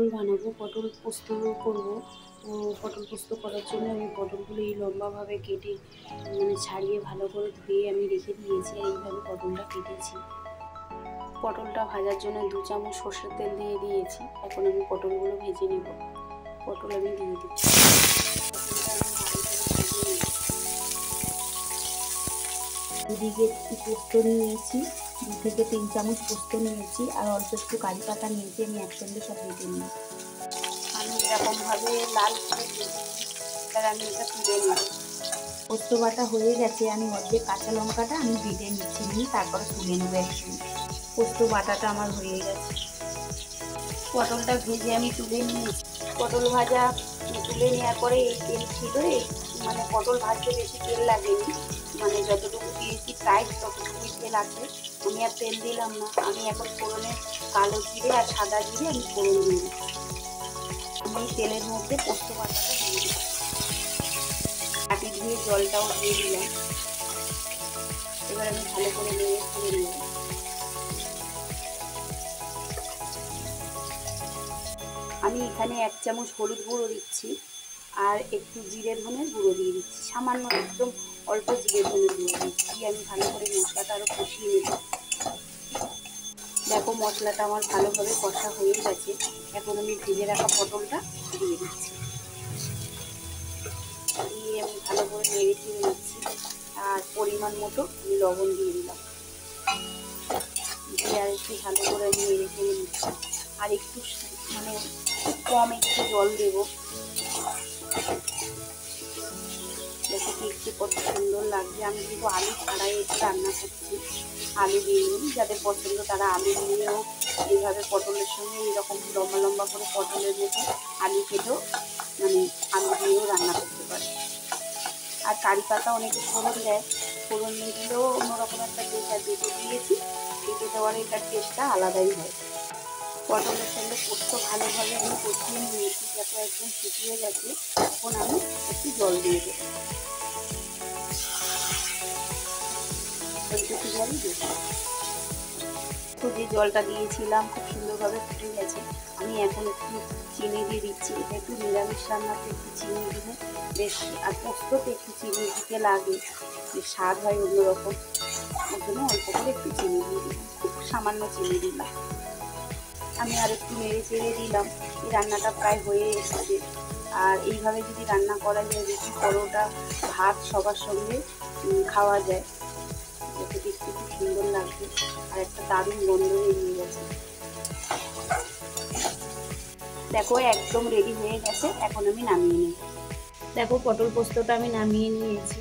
পটল বানাবো, পটল পোস্ত করব। তো পটল পোস্ত করার জন্য আমি পটলগুলো এই লম্বাভাবে কেটে ছাড়িয়ে ভালো করে ধুয়ে আমি রেখে দিয়েছি। আর এইভাবে পটলটা কেটেছি। পটলটা ভাজার জন্য 2 চামচ সর্ষের তেল দিয়ে দিয়েছি। এখন আমি পটলগুলো ভেজে নেব। পটল আমি দিয়ে দিচ্ছি। দুদিকে পোস্ত নিয়েছি, 2 থেকে 3 চামচ পোস্ত নিয়েছি আর অল্প একটু কারি পাতা নিয়েছি। আমি একসঙ্গে সব ভেজে নিই। আমি এরকমভাবে লাল করে ভেজেছি। এবার আমি এটা তুলে নেব। পোস্ত বাটা হয়ে গেছে। আমি অর্ধেক কাঁচা লঙ্কাটা আমি বেটে নিচ্ছি, নিয়ে তারপরে তুলে নেবো একসঙ্গে। পোস্ত বাটাটা আমার হয়ে গেছে। পটলটা ভেজে আমি তুলে নিয়েছি। পটল ভাজা তুলে নেওয়ার পরে এই তেল ছিল, পটল ভাজতে বেশি তেল লাগেনি, যতটুকু দিয়েছি প্রায় ততটুকুই তেল আছে। আমি আর তেল দিলাম না। আমি এখন ফোড়নে কালো জিরে আর সাদা জিরে আমি ফোড়ন দিই। আমি তেলের মধ্যে পোস্ত বাটাটা দিয়ে দিলাম, কাটি ধুয়ে জলটাও দিয়ে দিলাম। এবার আমি ভালো করে নেড়ে ছেড়ে নেব। আমি এখানে 1 চামচ হলুদ গুঁড়ো দিচ্ছি আর একটু জিরে ধনের গুঁড়ো দিয়ে দিচ্ছি। সামান্য একদম অল্প জিরে ধনের গুঁড়ো দিচ্ছি। আমি ভালো করে মশলাটা আরও কষিয়ে নেব। দেখো মশলাটা আমার ভালোভাবে কষা হয়ে গেছে। এখন আমি ভেজে রাখা পটলটা দিয়ে দিচ্ছি। দিয়ে আমি ভালো করে নেড়ে চেড়ে নিচ্ছি। আর পরিমাণ মতো আমি লবণ দিয়ে দিলাম। দিয়ে আর একটু ভালো করে আমি নেড়ে চেড়ে নিচ্ছি। আর একটু খুব কম একটু জল দেব। দেখো দেখতে কত সুন্দর লাগছে। আমি কিন্তু আলু ছাড়াই একটু রান্না করছি। আলু দিয়ে নিন, যাদের পছন্দ তারা আলু দিয়েও এইভাবে পটলের সঙ্গে এরকম লম্বা লম্বা করে পটলের মধ্যে আলু কেটেও আলু দিয়েও রান্না করতে পারে। আর কারি পাতা অনেকে ফোড়ন দেয়, ফোড়ন দিলেও অন্যরকম একটা টেস্ট। আর বেটে দিয়েছি, বেটে দেওয়ার এটার টেস্টটা আলাদাই হয়। পটলের সঙ্গে পোস্ত ভালোভাবে আমি কষিয়ে নিয়েছি, যাতে একদম শুকিয়ে গেছে। এখন আমি একটু জল দিয়ে দেবো, একটু জল দিয়ে দেবো। তো যে জলটা দিয়েছিলাম খুব সুন্দরভাবে ফুটে গেছে। আমি এখন একটু চিনি দিয়ে দিচ্ছি। এটা একটু নিরামিষ রান্নাতে একটু চিনি দিলে বেশ, আর পোস্ততে একটু চিনি দিতে লাগে, বেশ স্বাদ হয় অন্যরকম। ওর জন্য অল্প করে একটু চিনি দিয়ে দিলাম, খুব সামান্য চিনি দিলাম। আমি আর একটু নেড়ে চেড়ে দিলাম। এই রান্নাটা প্রায় হয়ে এসেছে। আর এইভাবে যদি রান্না করা যায়, রুটি পরোটা ভাত সবার সঙ্গে খাওয়া যায়। যাতে দেখতে খুব সুন্দর লাগবে আর একটা দারুণ গন্ধ বেরিয়ে গেছে। দেখো একদম রেডি হয়ে গেছে। এখন আমি নামিয়ে নেব। দেখো পটল পোস্তটা আমি নামিয়ে নিয়েছি।